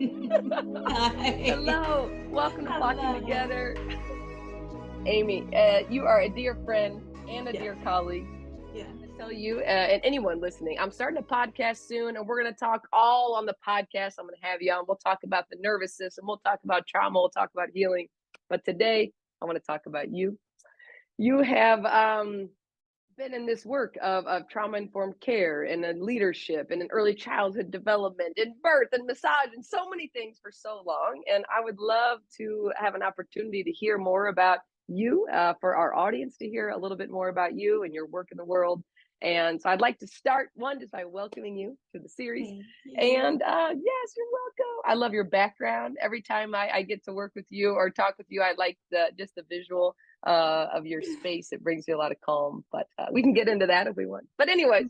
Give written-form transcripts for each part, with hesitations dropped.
Hi. Hello. Welcome to Walking Hello. Together. Amy, you are a dear friend and a dear colleague. Yeah. To tell you and anyone listening, I'm starting a podcast soon, and we're going to talk all on the podcast. I'm going to have you on. We'll talk about the nervous system. We'll talk about trauma. We'll talk about healing. But today, I want to talk about you. You have been in this work of trauma-informed care and in leadership and in early childhood development and birth and massage and so many things for so long. And I would love to have an opportunity to hear more about you, for our audience to hear a little bit more about you and your work in the world. And so I'd like to start just by welcoming you to the series. And yes, you're welcome. I love your background. Every time I get to work with you or talk with you, I like just the visual of your space. It brings you a lot of calm, but we can get into that if we want. But anyways,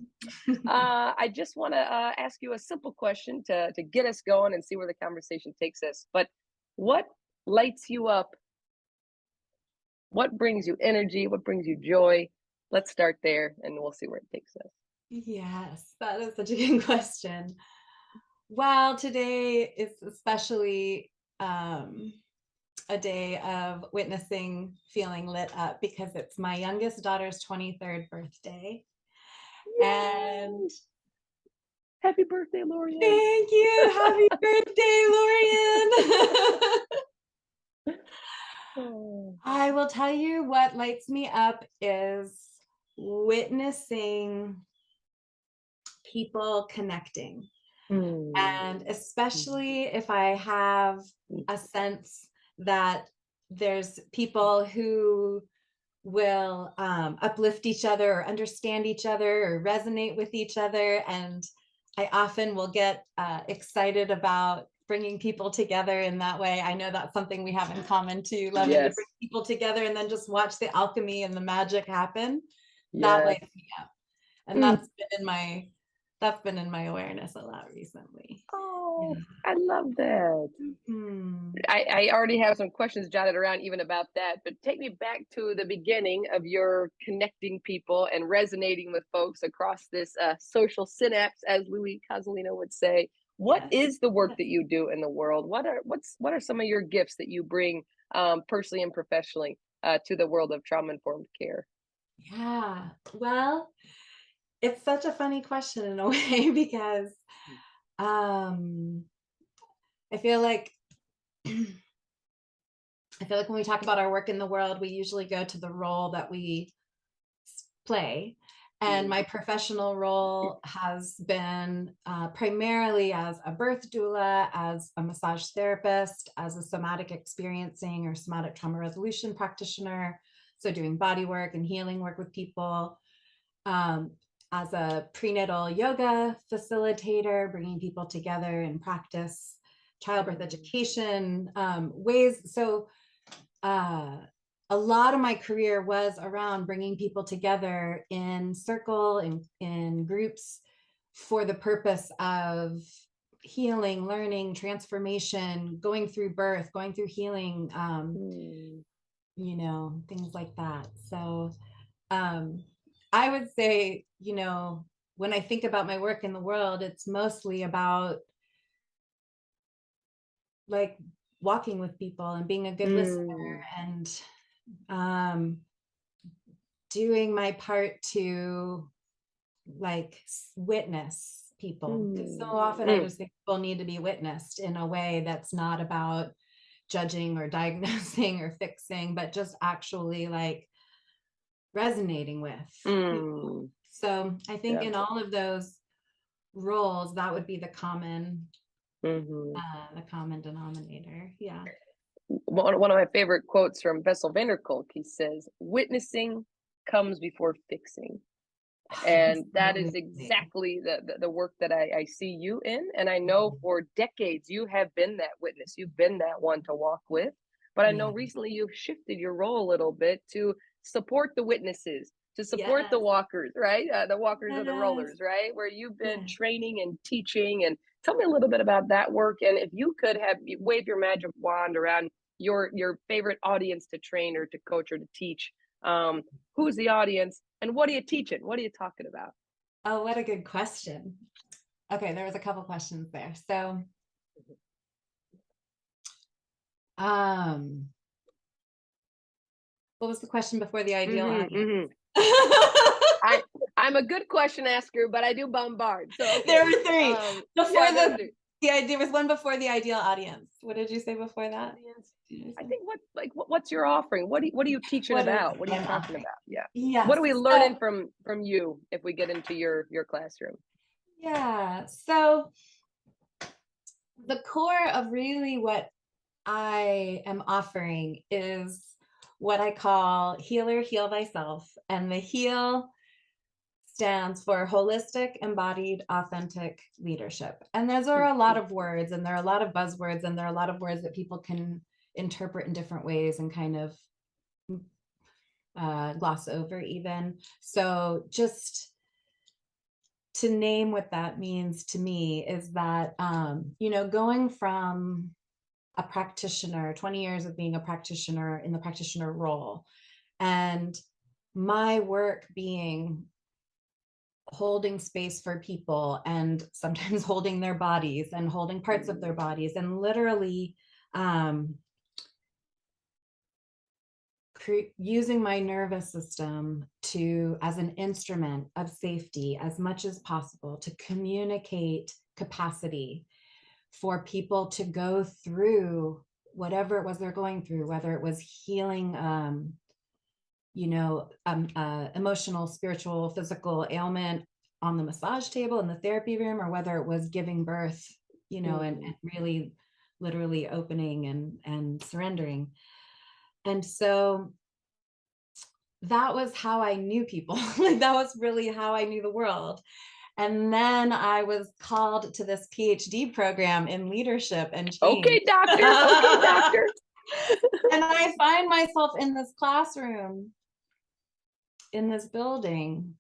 I just want to ask you a simple question to get us going and see where the conversation takes us. But what lights you up? What brings you energy? What brings you joy? Let's start there and we'll see where it takes us. Yes, that is such a good question. Well, today is especially a day of witnessing feeling lit up because it's my youngest daughter's 23rd birthday. Yay! And happy birthday, Lorian. Thank you. Happy birthday, Lorian. I will tell you what lights me up is witnessing people connecting. And especially if I have a sense that there's people who will uplift each other or understand each other or resonate with each other. And I often will get excited about bringing people together in that way. I know that's something we have in common too, loving to bring people together and then just watch the alchemy and the magic happen. That lights me up. And that's been in my awareness a lot recently. Oh, yeah. I love that. I already have some questions jotted around even about that, but take me back to the beginning of your connecting people and resonating with folks across this social synapse, as Louis Cozolino would say. What is the work that you do in the world? What are some of your gifts that you bring personally and professionally to the world of trauma-informed care? Yeah, well, it's such a funny question in a way because I feel like when we talk about our work in the world, we usually go to the role that we play. And my professional role has been primarily as a birth doula, as a massage therapist, as a somatic experiencing or somatic trauma resolution practitioner. So doing body work and healing work with people. As a prenatal yoga facilitator, bringing people together in practice, childbirth education ways. So a lot of my career was around bringing people together in circle, in groups for the purpose of healing, learning, transformation, going through birth, going through healing, things like that. So I would say, when I think about my work in the world, it's mostly about like walking with people and being a good listener and doing my part to like witness people. Because so often I just think people need to be witnessed in a way that's not about judging or diagnosing or fixing, but just actually like resonating with. So I think in all of those roles, that would be the common denominator. Yeah. One of my favorite quotes from Bessel van der Kolk, he says, "Witnessing comes before fixing." And that is exactly the work that I see you in. And I know for decades you have been that witness. You've been that one to walk with. But I know recently you've shifted your role a little bit to support the witnesses, to support the walkers, right? The walkers or the rollers, right? Where you've been training and teaching. And tell me a little bit about that work. And if you could wave your magic wand around your favorite audience to train or to coach or to teach, who's the audience and what are you teaching? What are you talking about? Oh, what a good question. Okay, there was a couple questions there. So Um, what was the question before the ideal audience? I'm a good question asker, but I do bombard. So okay. There were three. Before the idea was one before the ideal audience. What did you say before that? I think what's your offering? What are you teaching about? What are you talking about? Yeah. Yes. What are we learning from you if we get into your classroom? Yeah. So the core of really what I am offering is what I call healer, heal thyself. And the heal stands for holistic, embodied, authentic leadership. And those are a lot of words, and there are a lot of buzzwords, and there are a lot of words that people can interpret in different ways and kind of gloss over even. So just to name what that means to me is that, going from a practitioner, 20 years of being a practitioner in the practitioner role, and my work being holding space for people and sometimes holding their bodies and holding parts of their bodies and literally using my nervous system as an instrument of safety as much as possible to communicate capacity for people to go through whatever it was they're going through, whether it was healing, emotional, spiritual, physical ailment on the massage table in the therapy room, or whether it was giving birth, and really literally opening and surrendering. And so that was how I knew people. Like that was really how I knew the world. And then I was called to this PhD program in leadership and change. Okay, doctor. Okay, doctor. And I find myself in this classroom, in this building,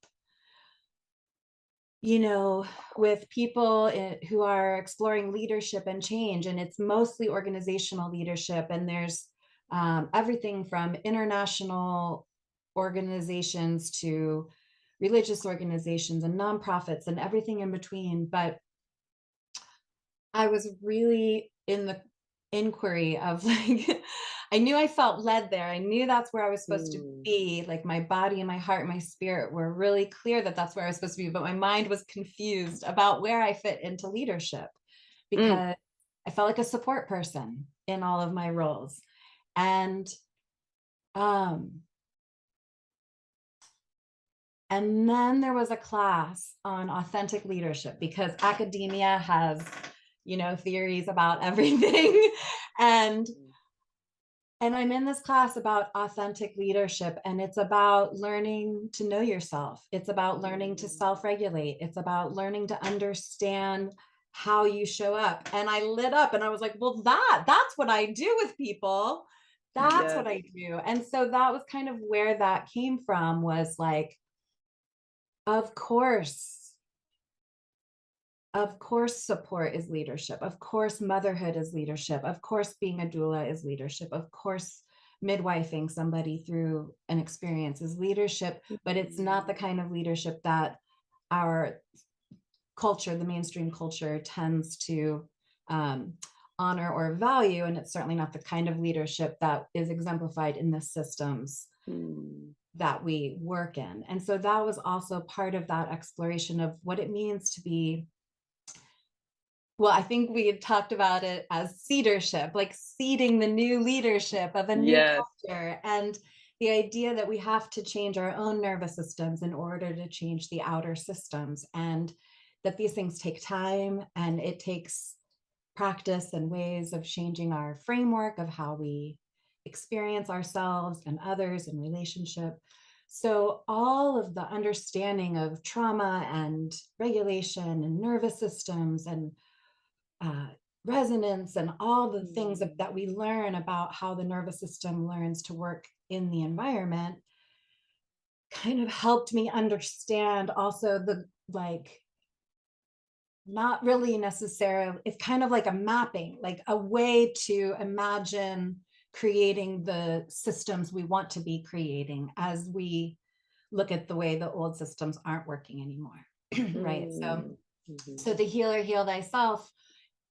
with people who are exploring leadership and change. And it's mostly organizational leadership. And there's everything from international organizations to religious organizations and nonprofits and everything in between. But I was really in the inquiry of like, I knew I felt led there. I knew that's where I was supposed to be. Like my body and my heart and my spirit were really clear that that's where I was supposed to be. But my mind was confused about where I fit into leadership because I felt like a support person in all of my roles. And then there was a class on authentic leadership because academia has, theories about everything. And I'm in this class about authentic leadership, and it's about learning to know yourself. It's about learning to self-regulate. It's about learning to understand how you show up. And I lit up and I was like, well, that's what I do with people. That's what I do. And so that was kind of where that came from, was like, of course, support is leadership. Of course, motherhood is leadership. Of course, being a doula is leadership. Of course, midwifing somebody through an experience is leadership, but it's not the kind of leadership that our culture, the mainstream culture, tends to honor or value. And it's certainly not the kind of leadership that is exemplified in the systems that we work in. And so that was also part of that exploration of what it means to be, well, I think we had talked about it as seedership, like seeding the new leadership of a new culture. And the idea that we have to change our own nervous systems in order to change the outer systems, and that these things take time and it takes practice and ways of changing our framework of how we experience ourselves and others in relationship. So all of the understanding of trauma and regulation and nervous systems and resonance and all the things that we learn about how the nervous system learns to work in the environment kind of helped me understand also the, like, not really necessarily, it's kind of like a mapping, like a way to imagine creating the systems we want to be creating as we look at the way the old systems aren't working anymore. Right. So the healer, heal thyself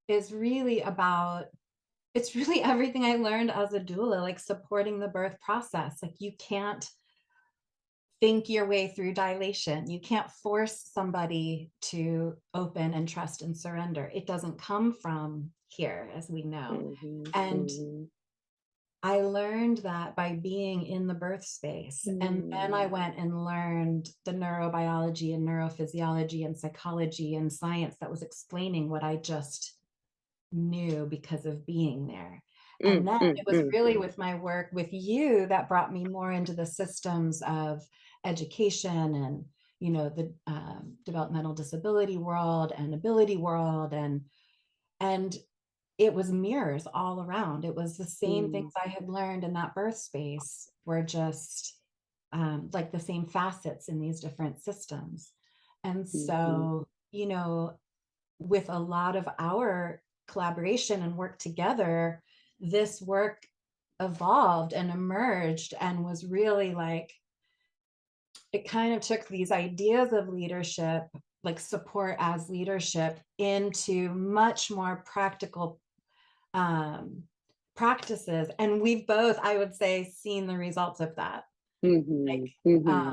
is really about it's really everything I learned as a doula, like supporting the birth process. Like you can't think your way through dilation. You can't force somebody to open and trust and surrender. It doesn't come from here, as we know. Mm-hmm, And mm-hmm, I learned that by being in the birth space. And then I mm, went and learned the neurobiology and neurophysiology and psychology and science that was explaining what I just knew because of being there. And mm, then mm, it was mm, really with my work with you that brought me more into the systems of education and, you know, the developmental disability world and ability world, and it was mirrors all around. It was the same things mm, I had learned in that birth space were just like the same facets in these different systems. And mm-hmm, so, you know, with a lot of our collaboration and work together, this work evolved and emerged and was really like, it kind of took these ideas of leadership, like support as leadership, into much more practical um, practices. And we've both, I would say, seen the results of that. mm-hmm, Like, mm-hmm,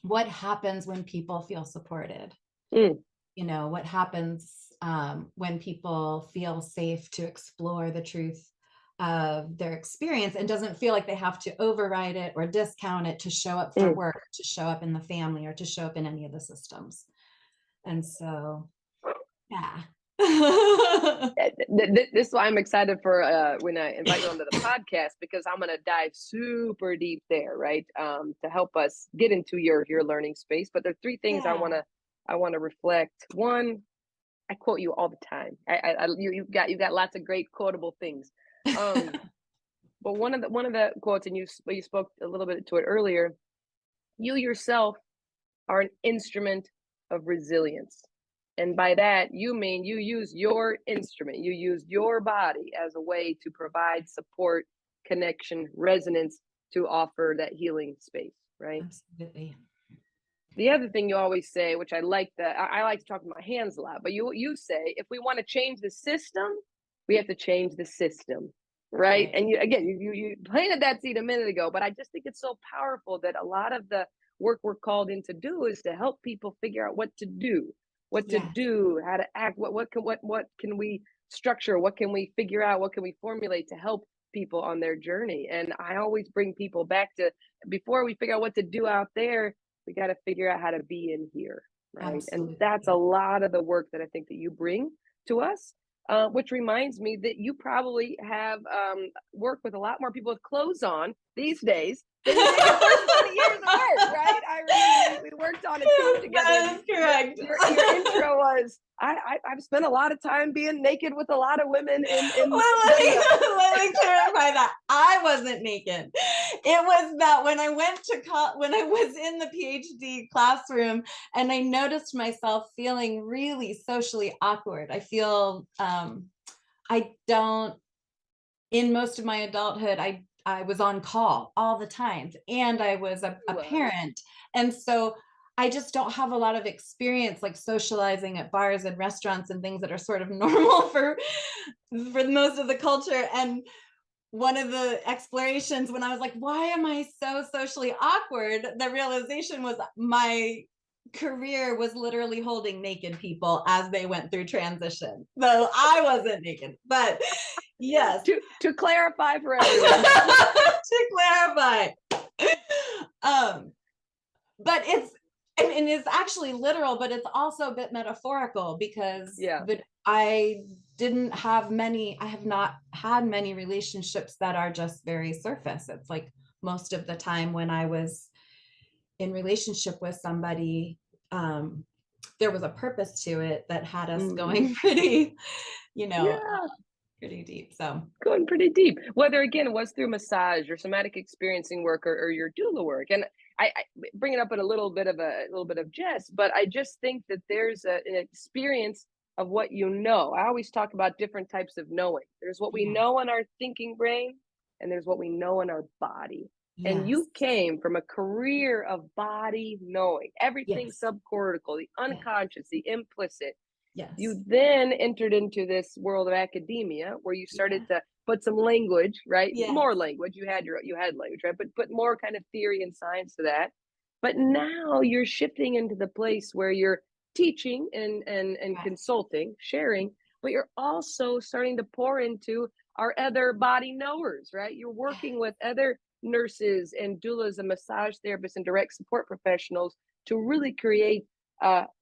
what happens when people feel supported? mm, You know, what happens when people feel safe to explore the truth of their experience and doesn't feel like they have to override it or discount it to show up for mm. work, to show up in the family, or to show up in any of the systems. And so, yeah. This is why I'm excited for when I invite you onto the podcast, because I'm going to dive super deep there, right? To help us get into your learning space. But there are three things Yeah. I want to reflect. One, I quote you all the time. You got lots of great quotable things. But one of the quotes, and you spoke a little bit to it earlier. You yourself are an instrument of resilience. And by that, you mean you use your instrument, you use your body as a way to provide support, connection, resonance to offer that healing space, right? Absolutely. The other thing you always say, which I like, that I like to talk with my hands a lot, but you say if we want to change the system, we have to change the system, right? Right. And you planted that seed a minute ago, but I just think it's so powerful that a lot of the work we're called in to do is to help people figure out what to Yes. do, how to act, what can we structure, what can we figure out, what can we formulate to help people on their journey. And I always bring people back to, before we figure out what to do out there, we got to figure out how to be in here, right? And that's a Absolutely. lot of the work that I think that you bring to us, which reminds me that you probably have worked with a lot more people with clothes on these days than you did your first 20 years of work, right? I remember we worked on a team together, and That is correct. your intro was, I've spent a lot of time being naked with a lot of women in Well, let me, the let me clarify that. I wasn't naked. It was that when I went to when I was in the PhD classroom and I noticed myself feeling really socially awkward. I feel I don't, in most of my adulthood, I was on call all the time, and I was a parent. And so I just don't have a lot of experience like socializing at bars and restaurants and things that are sort of normal for most of the culture. And one of the explorations when I was like, why am I so socially awkward? The realization was my career was literally holding naked people as they went through transition. Though I wasn't naked, but yes. to clarify for everyone. To clarify. Um, but I mean, it's actually literal, but it's also a bit metaphorical because Yeah. I I have not had many relationships that are just very surface. It's like most of the time when I was in relationship with somebody, there was a purpose to it that had us Mm. going pretty, you know, Yeah. pretty deep. So, Going pretty deep, whether again it was through massage or somatic experiencing work, or your doula work. And I bring it up in a little bit of jest, but I just think that there's an experience of what you know. I always talk about different types of knowing. There's what we yeah, know in our thinking brain, and there's what we know in our body. And yes, you came from a career of body knowing everything yes, subcortical, the yes, unconscious, the implicit. Yes. You then entered into this world of academia where you started to put some language, right? Yes. More language. You had language, right? But put more kind of theory and science to that. But now you're shifting into the place where you're teaching and consulting, sharing, but you're also starting to pour into our other body knowers, right? You're working with other nurses and doulas and massage therapists and direct support professionals to really create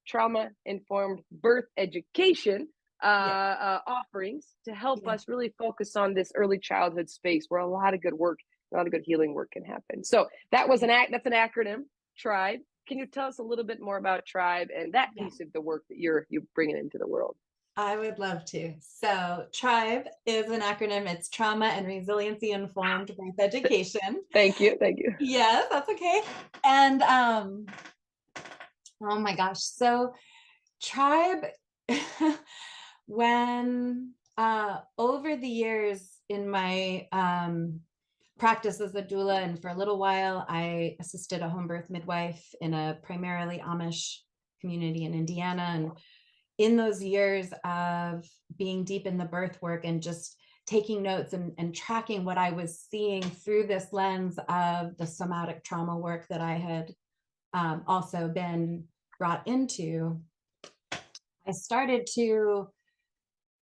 trauma-informed birth education offerings to help us really focus on this early childhood space where a lot of good work, a lot of good healing work can happen. So that was that's an acronym, Tribe. Can you tell us a little bit more about Tribe and that piece of the work that you're bringing into the world? I would love to. So Tribe is an acronym. It's Trauma and Resiliency Informed Birth Education. Thank you. Yes, that's okay. And oh my gosh. So Tribe, when over the years in my practice as a doula, and for a little while, I assisted a home birth midwife in a primarily Amish community in Indiana. And in those years of being deep in the birth work and just taking notes and tracking what I was seeing through this lens of the somatic trauma work that I had also been brought into, I started to,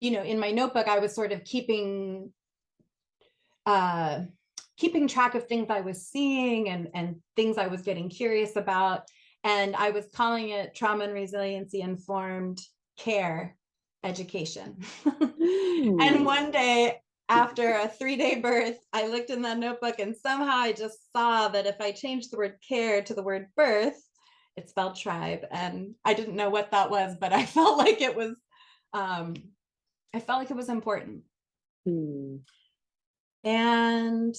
in my notebook, I was sort of keeping track of things I was seeing and things I was getting curious about. And I was calling it Trauma and Resiliency Informed Care Education. And one day after a 3-day birth, I looked in that notebook and somehow I just saw that if I changed the word care to the word birth, it spelled tribe. And I didn't know what that was, but I felt like it was, important. And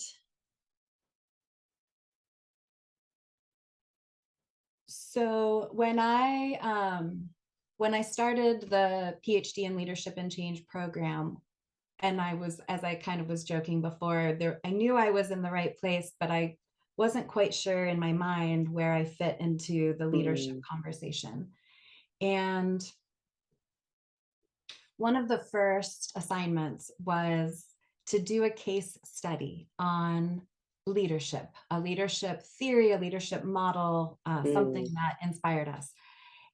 so when I started the PhD in Leadership and Change program, and as I kind of was joking before, I knew I was in the right place, but I wasn't quite sure in my mind where I fit into the leadership conversation. And one of the first assignments was to do a case study on leadership, a leadership theory, a leadership model, something that inspired us.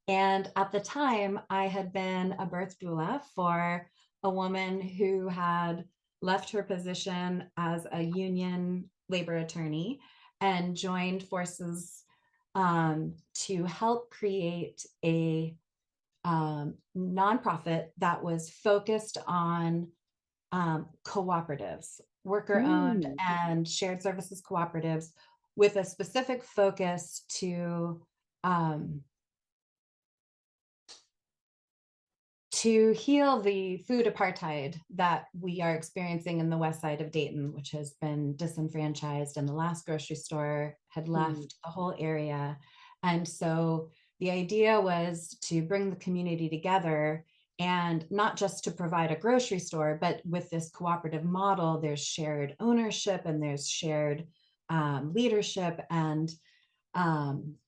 And at the time, I had been a birth doula for a woman who had left her position as a union labor attorney and joined forces to help create a nonprofit that was focused on cooperatives, worker-owned and shared services cooperatives, with a specific focus to heal the food apartheid that we are experiencing in the west side of Dayton, which has been disenfranchised, and the last grocery store had left the whole area. And so the idea was to bring the community together, and not just to provide a grocery store, but with this cooperative model, there's shared ownership and there's shared leadership, and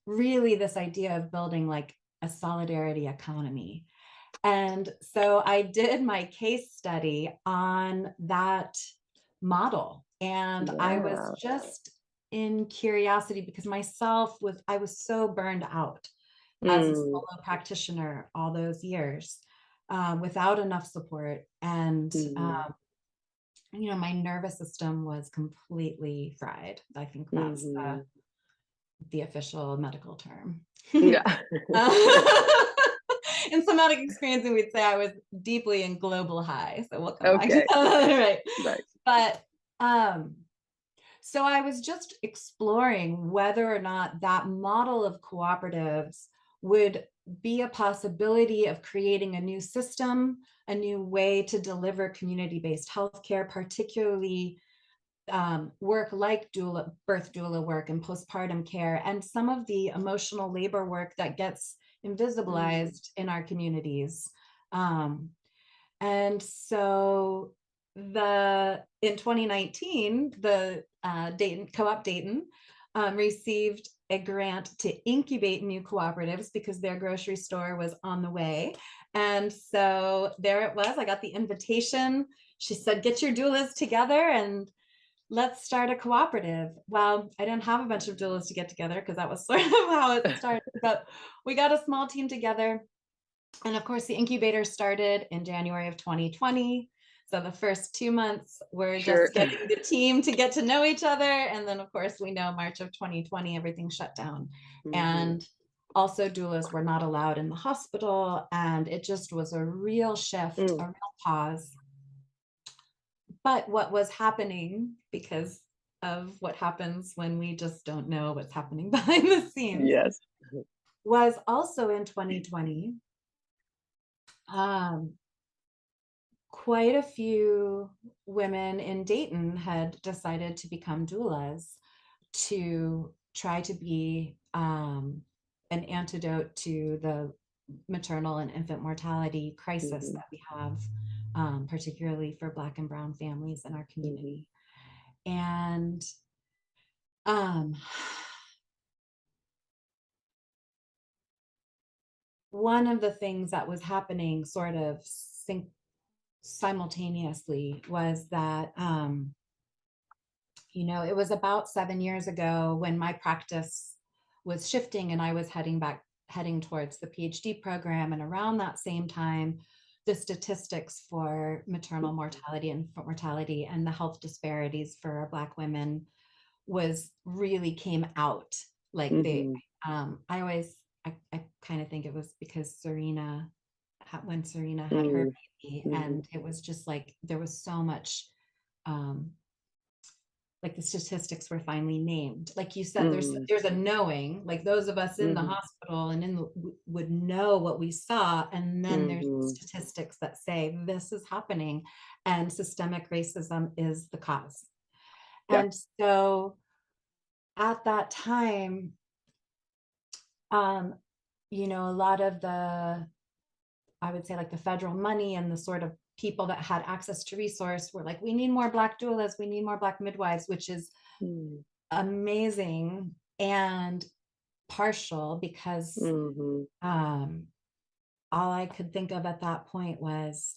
really this idea of building like a solidarity economy. And so I did my case study on that model, and I was just in curiosity because I was so burned out as a solo practitioner all those years without enough support. And, my nervous system was completely fried. I think that's the official medical term. In somatic experiencing, we'd say I was deeply in global high. So we'll come back to that. Right. But so I was just exploring whether or not that model of cooperatives would be a possibility of creating a new system, a new way to deliver community-based healthcare, particularly work like birth doula work and postpartum care, and some of the emotional labor work that gets invisibilized in our communities. And so in 2019, the Dayton Co-op Dayton received a grant to incubate new cooperatives because their grocery store was on the way. And so there it was. I got the invitation. She said, get your doulas together and let's start a cooperative. Well, I didn't have a bunch of doulas to get together because that was sort of how it started. But we got a small team together. And of course, the incubator started in January of 2020. So the first 2 months were just getting the team to get to know each other. And then, of course, we know March of 2020, everything shut down. And also doulas were not allowed in the hospital. And it just was a real shift, a real pause. But what was happening, because of what happens when we just don't know what's happening behind the scenes, Yes. was also in 2020. Quite a few women in Dayton had decided to become doulas to try to be an antidote to the maternal and infant mortality crisis that we have, particularly for Black and Brown families in our community. And one of the things that was happening sort of simultaneously was that, it was about 7 years ago when my practice was shifting and I was heading towards the PhD program. And around that same time, the statistics for maternal mortality and infant mortality and the health disparities for Black women really came out. Like I kind of think it was because when Serena had her baby, and it was just like, there was so much, like the statistics were finally named. Like you said, there's a knowing, like those of us in the hospital and would know what we saw. And then there's the statistics that say this is happening and systemic racism is the cause. Yeah. And so at that time, a lot of I would say like the federal money and the sort of people that had access to resource were like, we need more Black doulas, we need more Black midwives, which is amazing and partial because all I could think of at that point was,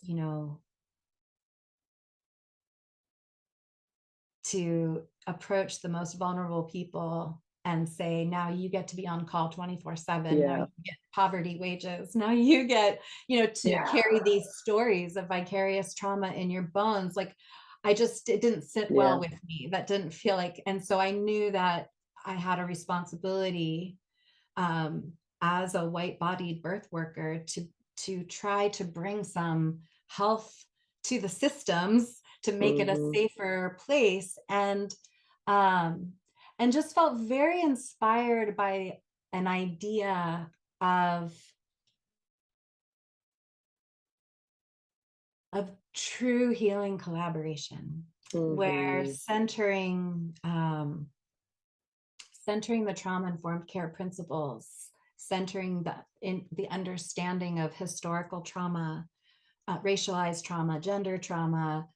to approach the most vulnerable people and say, now you get to be on call 24/7. Now you get poverty wages. Now you get, carry these stories of vicarious trauma in your bones. Like, it didn't sit well with me. That didn't feel like, and so I knew that I had a responsibility as a white-bodied birth worker to try to bring some health to the systems to make it a safer place. And just felt very inspired by an idea of true healing collaboration, where centering the trauma-informed care principles, centering the understanding of historical trauma, racialized trauma, gender trauma,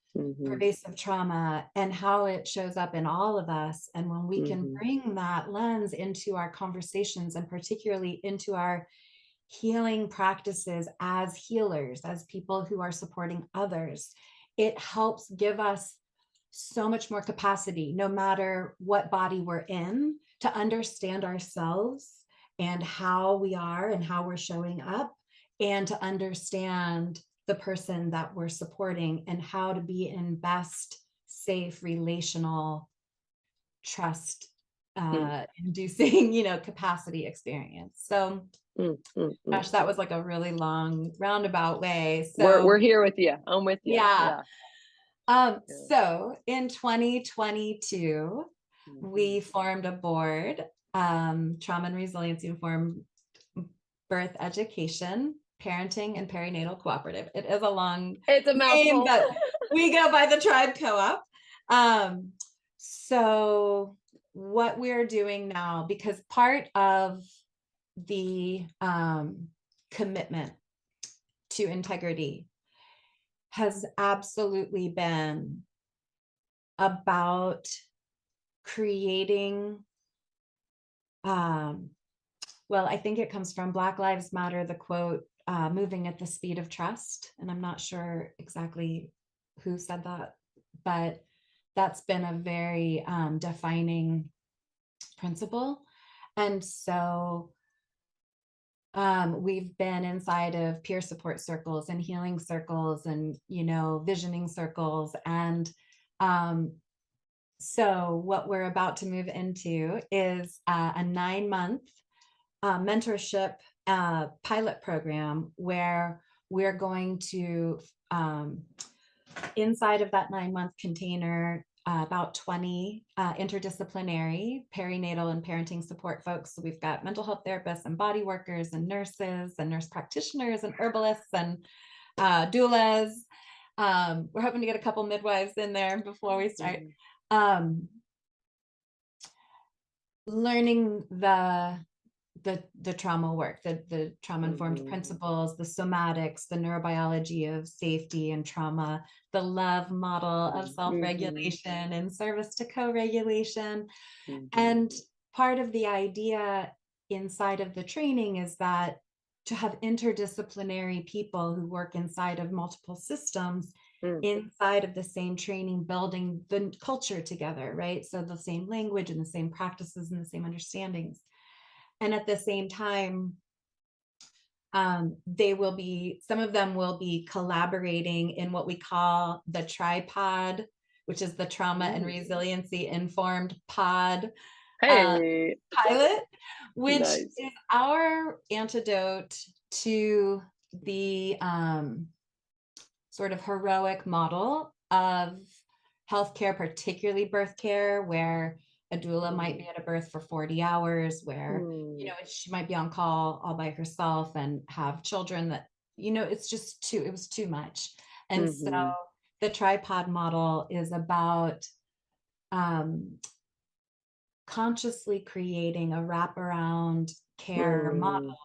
pervasive trauma, and how it shows up in all of us. And when we can bring that lens into our conversations, and particularly into our healing practices as healers, as people who are supporting others, it helps give us so much more capacity, no matter what body we're in, to understand ourselves and how we are and how we're showing up, and to understand the person that we're supporting and how to be in best, safe, relational, trust inducing, capacity experience. So gosh, that was like a really long roundabout way. So we're here with you. I'm with you. Yeah. So in 2022, we formed a board, Trauma and Resiliency Informed Birth Education, Parenting and Perinatal Cooperative. It is a long name, but we go by the Tribe Co-op. So what we're doing now, because part of the commitment to integrity has absolutely been about creating well, I think it comes from Black Lives Matter, the quote, moving at the speed of trust. And I'm not sure exactly who said that, but that's been a very defining principle. And so we've been inside of peer support circles and healing circles and, visioning circles. And so what we're about to move into is a 9-month mentorship pilot program where we're going to, inside of that 9-month container, about 20 interdisciplinary perinatal and parenting support folks. So we've got mental health therapists and body workers and nurses and nurse practitioners and herbalists and doulas. We're hoping to get a couple midwives in there before we start. Learning the trauma work, the trauma-informed principles, the somatics, the neurobiology of safety and trauma, the love model of self-regulation and service to co-regulation. And part of the idea inside of the training is that to have interdisciplinary people who work inside of multiple systems inside of the same training, building the culture together, right? So the same language and the same practices and the same understandings. And at the same time, some of them will be collaborating in what we call the tripod, which is the trauma and resiliency informed pod pilot, which is our antidote to the sort of heroic model of healthcare, particularly birth care, where a doula might be at a birth for 40 hours, where, she might be on call all by herself and have children that, it was too much. And so the tripod model is about consciously creating a wraparound care model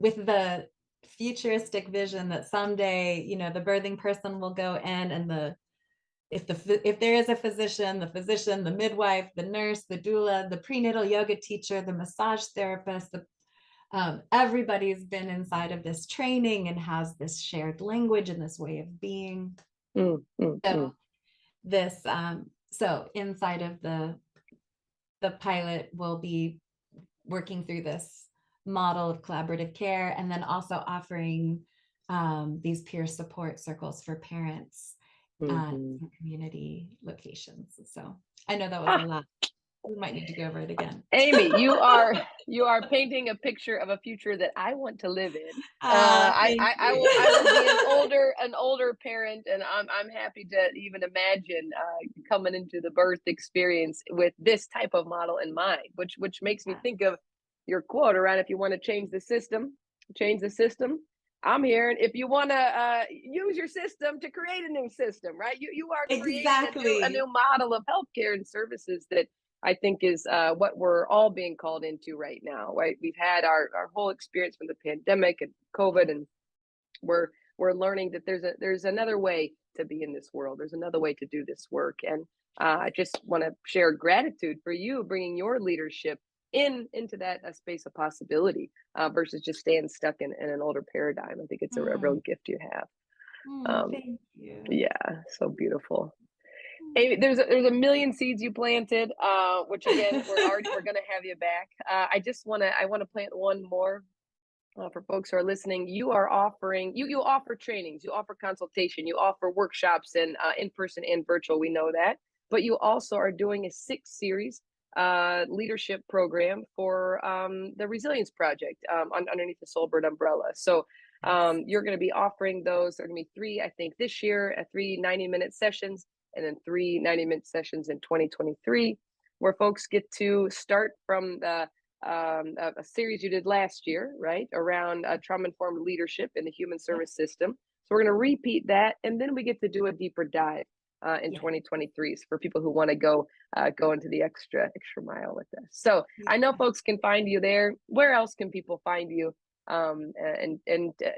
with the futuristic vision that someday, the birthing person will go in and if there is a physician, the midwife, the nurse, the doula, the prenatal yoga teacher, the massage therapist, everybody's been inside of this training and has this shared language and this way of being. So inside of the pilot, we'll be working through this model of collaborative care, and then also offering these peer support circles for parents in community locations. So I know that was a lot. We might need to go over it again. Amy, you are painting a picture of a future that I want to live in. I will be an older parent, and I'm happy to even imagine coming into the birth experience with this type of model in mind, which makes me think of your quote around, if you want to change the system, I'm here. And if you want to use your system to create a new system, right? You are creating a new model of healthcare and services that I think is what we're all being called into right now, right? We've had our whole experience from the pandemic and COVID, and we're learning that there's another way to be in this world. There's another way to do this work. And I just want to share gratitude for you bringing your leadership into that space of possibility versus just staying stuck in an older paradigm. I think it's a real gift you have. Thank you. Yeah, so beautiful. Amy, there's a million seeds you planted, which again we're going to have you back. I want to plant one more for folks who are listening. You are offering you offer trainings, you offer consultation, you offer workshops, and in person and virtual. We know that, but you also are doing a 6-series leadership program for the Resilience Project underneath the Soulbird umbrella. So you're going to be offering those. There are going to be 3, I think, this year, 3 90-minute sessions, and then 3 90-minute sessions in 2023, where folks get to start from a series you did last year, right, around trauma-informed leadership in the human service system. So we're going to repeat that, and then we get to do a deeper dive in 2023 for people who want to go into the extra mile with this. So I know folks can find you there. Where else can people find you and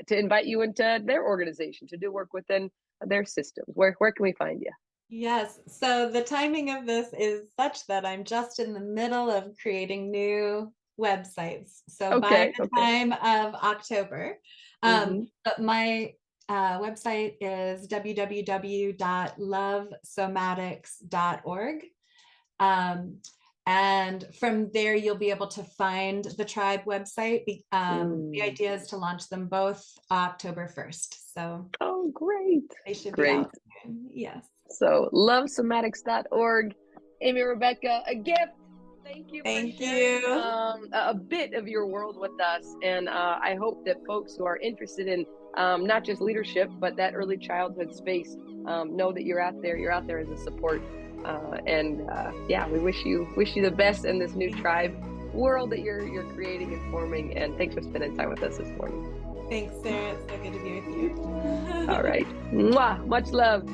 to invite you into their organization to do work within their systems? Where can we find you? Yes. So the timing of this is such that I'm just in the middle of creating new websites. So by Okay. the Okay. time of October, Mm-hmm. but my website is www.lovesomatics.org. And from there, you'll be able to find the tribe website. The idea is to launch them both October 1st. So Oh, great. they should be Great. out soon. Yes. So lovesomatics.org. Amy, Rebekah, a gift. Thank you for Thank sharing you. a bit of your world with us. And I hope that folks who are interested in not just leadership, but that early childhood space know that you're out there. You're out there as a support. Yeah, we wish you the best in this new tribe world that you're creating and forming. And thanks for spending time with us this morning. Thanks, Sarah. It's so good to be with you. All right. Mwah. Much love.